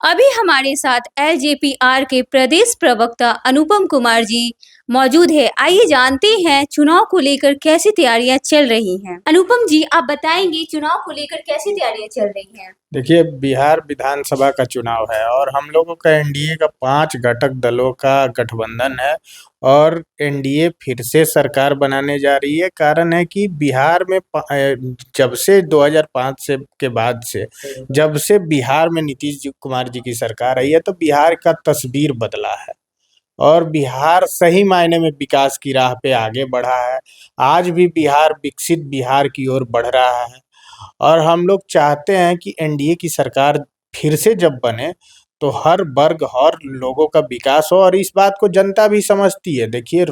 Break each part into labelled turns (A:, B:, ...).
A: अभी हमारे साथ एलजेपीआर के प्रदेश प्रवक्ता अनुपम कुमार जी मौजूद है। आइए जानते हैं चुनाव को लेकर कैसी तैयारियां चल रही हैं। अनुपम जी, आप बताएंगे चुनाव को लेकर कैसी तैयारियां चल रही हैं।
B: देखिए, बिहार विधानसभा का चुनाव है और हम लोगों का एनडीए का 5 घटक दलों का गठबंधन है और एनडीए फिर से सरकार बनाने जा रही है। कारण है कि बिहार में जब से 2005 से के बाद से जब से बिहार में नीतीश कुमार जी की सरकार आई है तो बिहार का तस्वीर बदला है और बिहार सही मायने में विकास की राह पे आगे बढ़ा है। आज भी बिहार विकसित बिहार की ओर बढ़ रहा है और हम लोग चाहते हैं कि एनडीए की सरकार फिर से जब बने तो हर वर्ग हर लोगों का विकास हो और इस बात को जनता भी समझती है। देखिए,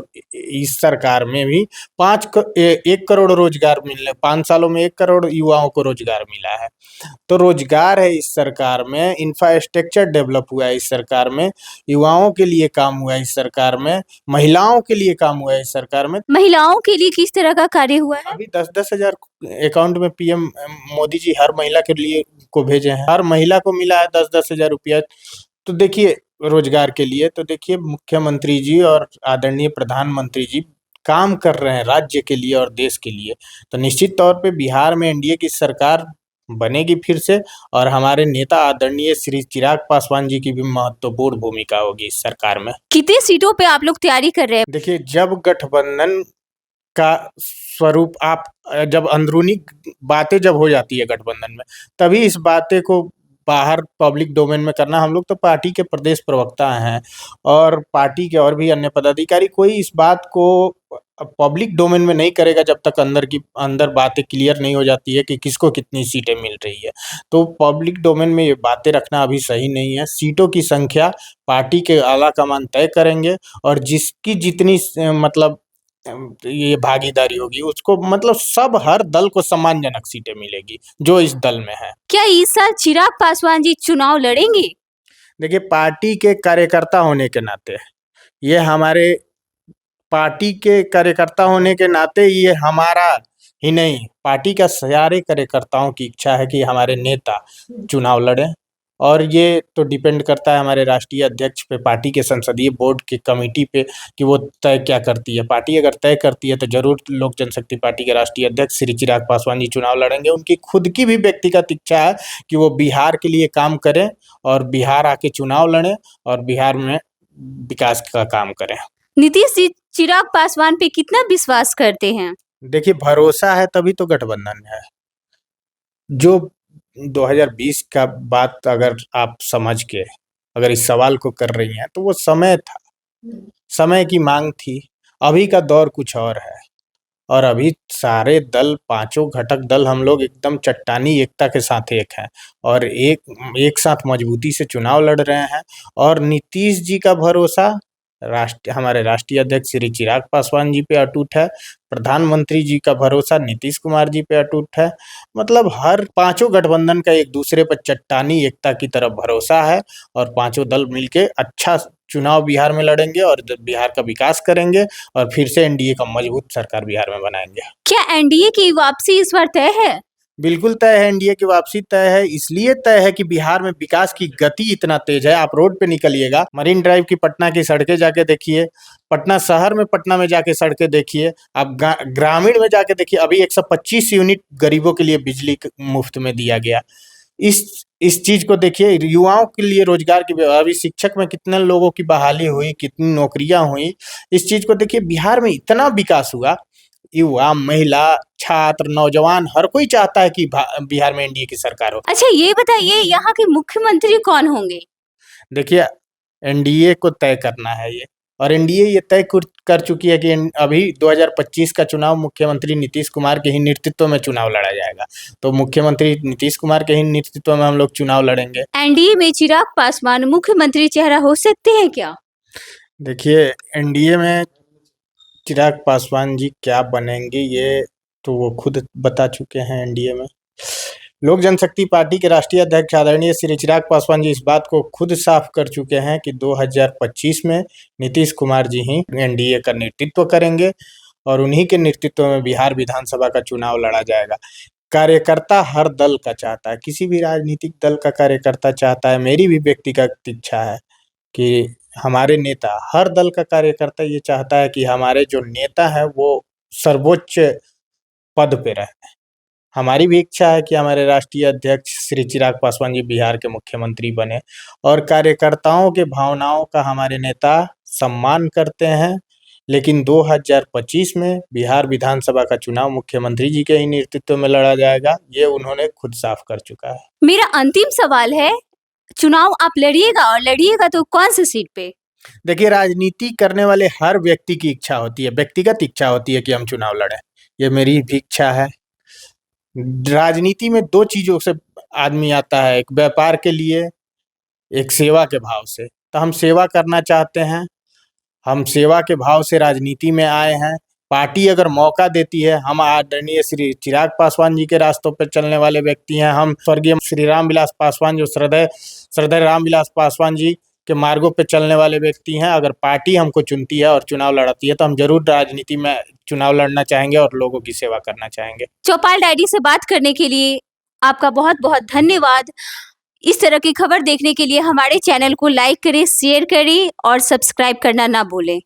B: इस सरकार में भी 1 करोड़ रोजगार मिलने 5 सालों में 1 करोड़ युवाओं को रोजगार मिला है। तो रोजगार है इस सरकार में, इंफ्रास्ट्रक्चर डेवलप हुआ है इस सरकार में, युवाओं के लिए काम हुआ है इस सरकार में, महिलाओं के लिए काम हुआ है इस सरकार में।
A: महिलाओं के लिए किस तरह का कार्य हुआ है?
B: अभी 10-10 हजार अकाउंट में पीएम मोदी जी हर महिला के लिए को भेजे हैं। हर महिला को मिला है 10-10 हजार रुपया। तो देखिए, रोजगार के लिए तो देखिए मुख्यमंत्री जी और आदरणीय प्रधानमंत्री जी काम कर रहे हैं राज्य के लिए और देश के लिए। तो निश्चित तौर पे बिहार में एनडीए की सरकार बनेगी फिर से और हमारे नेता आदरणीय श्री चिराग पासवान जी की भी महत्वपूर्ण भूमिका होगी इस सरकार में।
A: कितनी सीटों पे आप लोग तैयारी कर रहे हैं?
B: देखिए, जब गठबंधन का स्वरूप आप जब अंदरूनी बातें जब हो जाती है गठबंधन में, तभी इस बातें को बाहर पब्लिक डोमेन में करना। हम लोग तो पार्टी के प्रदेश प्रवक्ता हैं और पार्टी के और भी अन्य पदाधिकारी कोई इस बात को पब्लिक डोमेन में नहीं करेगा जब तक अंदर बातें क्लियर नहीं हो जाती है कि किसको कितनी सीटें मिल रही है। तो पब्लिक डोमेन में ये बातें रखना अभी सही नहीं है। सीटों की संख्या पार्टी के आला कमान तय करेंगे और जिसकी जितनी मतलब ये भागीदारी होगी उसको मतलब सब हर दल को सम्मानजनक सीटें मिलेगी जो इस दल में है।
A: क्या इस साल चिराग पासवान जी चुनाव लड़ेंगे?
B: देखिए, पार्टी के कार्यकर्ता होने के नाते ये हमारे पार्टी के कार्यकर्ता होने के नाते ये हमारा ही नहीं, पार्टी का सारे कार्यकर्ताओं की इच्छा है कि हमारे नेता चुनाव लड़ें और ये तो डिपेंड करता है हमारे राष्ट्रीय अध्यक्ष पे, पार्टी के संसदीय बोर्ड की कमेटी पे कि वो तय क्या करती है। पार्टी अगर तय करती है तो जरूर लोक जनशक्ति पार्टी के राष्ट्रीय अध्यक्ष श्री चिराग पासवान जी चुनाव लड़ेंगे। उनकी खुद की भी व्यक्तिगत इच्छा है कि वो बिहार के लिए काम करें और बिहार आके चुनाव लड़ें और बिहार में विकास का काम करें।
A: नीतीश जी चिराग पासवान पे कितना विश्वास करते हैं?
B: देखिए, भरोसा है तभी तो गठबंधन है। जो 2020 का बात अगर आप समझ के अगर इस सवाल को कर रही हैं तो वो समय था, समय की मांग थी। अभी का दौर कुछ और है और अभी सारे दल, पांचों घटक दल हम लोग एकदम चट्टानी एकता के साथ एक हैं और एक साथ मजबूती से चुनाव लड़ रहे हैं। और नीतीश जी का भरोसा हमारे राष्ट्रीय अध्यक्ष श्री चिराग पासवान जी पे अटूट है, प्रधानमंत्री जी का भरोसा नीतीश कुमार जी पे अटूट है। मतलब हर पांचों गठबंधन का एक दूसरे पर चट्टानी एकता की तरफ भरोसा है और पांचों दल मिलके अच्छा चुनाव बिहार में लड़ेंगे और बिहार का विकास करेंगे और फिर से एनडीए का मजबूत सरकार बिहार में बनाएंगे।
A: क्या एनडीए की वापसी इस बार तय है?
B: बिल्कुल तय है, एनडीए की वापसी तय है। इसलिए तय है कि बिहार में विकास की गति इतना तेज है। आप रोड पे निकलिएगा, मरीन ड्राइव की पटना की सड़कें जाके देखिए, पटना शहर में पटना में जाके सड़कें देखिए, आप ग्रामीण में जाके देखिए। अभी 125 यूनिट गरीबों के लिए बिजली मुफ्त में दिया गया। इस चीज को देखिए, युवाओं के लिए रोजगार की अभी शिक्षक में कितने लोगों की बहाली हुई, कितनी नौकरियां हुई। इस चीज को देखिए, बिहार में इतना विकास हुआ। युवा, महिला, छात्र, नौजवान हर कोई चाहता है कि बिहार में एनडीए की सरकार हो।
A: अच्छा, ये बताइए यहाँ के मुख्यमंत्री कौन होंगे?
B: देखिए, एनडीए को तय करना है ये और एनडीए ये तय कर चुकी है कि अभी 2025 का चुनाव मुख्यमंत्री नीतीश कुमार के ही नेतृत्व में चुनाव लड़ा जाएगा। तो मुख्यमंत्री नीतीश कुमार के ही नेतृत्व में हम लोग चुनाव लड़ेंगे।
A: एनडीए में चिराग पासवान मुख्यमंत्री चेहरा हो सकते हैं क्या?
B: देखिए, एनडीए में चिराग पासवान जी क्या बनेंगे ये तो वो खुद बता चुके हैं। एनडीए में लोक जनशक्ति पार्टी के राष्ट्रीय अध्यक्ष आदरणीय श्री चिराग पासवान जी इस बात को खुद साफ कर चुके हैं कि 2025 में नीतीश कुमार जी ही एनडीए का नेतृत्व करेंगे और उन्हीं के नेतृत्व में बिहार विधानसभा का चुनाव लड़ा जाएगा। कार्यकर्ता हर दल का चाहता है, किसी भी राजनीतिक दल का कार्यकर्ता चाहता है, मेरी भी व्यक्तिगत इच्छा है कि हमारे नेता, हर दल का कार्यकर्ता ये चाहता है कि हमारे जो नेता हैं वो सर्वोच्च पद पे रहें। हमारी भी इच्छा है कि हमारे राष्ट्रीय अध्यक्ष श्री चिराग पासवान जी बिहार के मुख्यमंत्री बने और कार्यकर्ताओं के भावनाओं का हमारे नेता सम्मान करते हैं। लेकिन 2025 में बिहार विधानसभा का चुनाव मुख्यमंत्री जी के ही नेतृत्व में लड़ा जाएगा, ये उन्होंने खुद साफ कर चुका है।
A: मेरा अंतिम सवाल है, चुनाव आप लड़िएगा और लड़िएगा तो कौन सी सीट पे?
B: देखिए, राजनीति करने वाले हर व्यक्ति की इच्छा होती है, व्यक्तिगत इच्छा होती है कि हम चुनाव लड़ें। ये मेरी भी इच्छा है। राजनीति में 2 चीज़ों से आदमी आता है, एक व्यापार के लिए, एक सेवा के भाव से। तो हम सेवा करना चाहते हैं, हम सेवा के भाव से राजनीति में आए हैं। पार्टी अगर मौका देती है, हम आदरणीय श्री चिराग पासवान जी के रास्तों पे चलने वाले व्यक्ति हैं। हम स्वर्गीय श्री रामविलास पासवान जो श्रद्धेय रामविलास पासवान जी के मार्गों पे चलने वाले व्यक्ति हैं। अगर पार्टी हमको चुनती है और चुनाव लड़ाती है तो हम ज़रूर राजनीति में चुनाव लड़ना चाहेंगे और लोगों की सेवा करना चाहेंगे।
A: चौपाल डायरी से बात करने के लिए आपका बहुत-बहुत धन्यवाद। इस तरह की खबर देखने के लिए हमारे चैनल को लाइक करें, शेयर करें और सब्सक्राइब करना ना भूलें।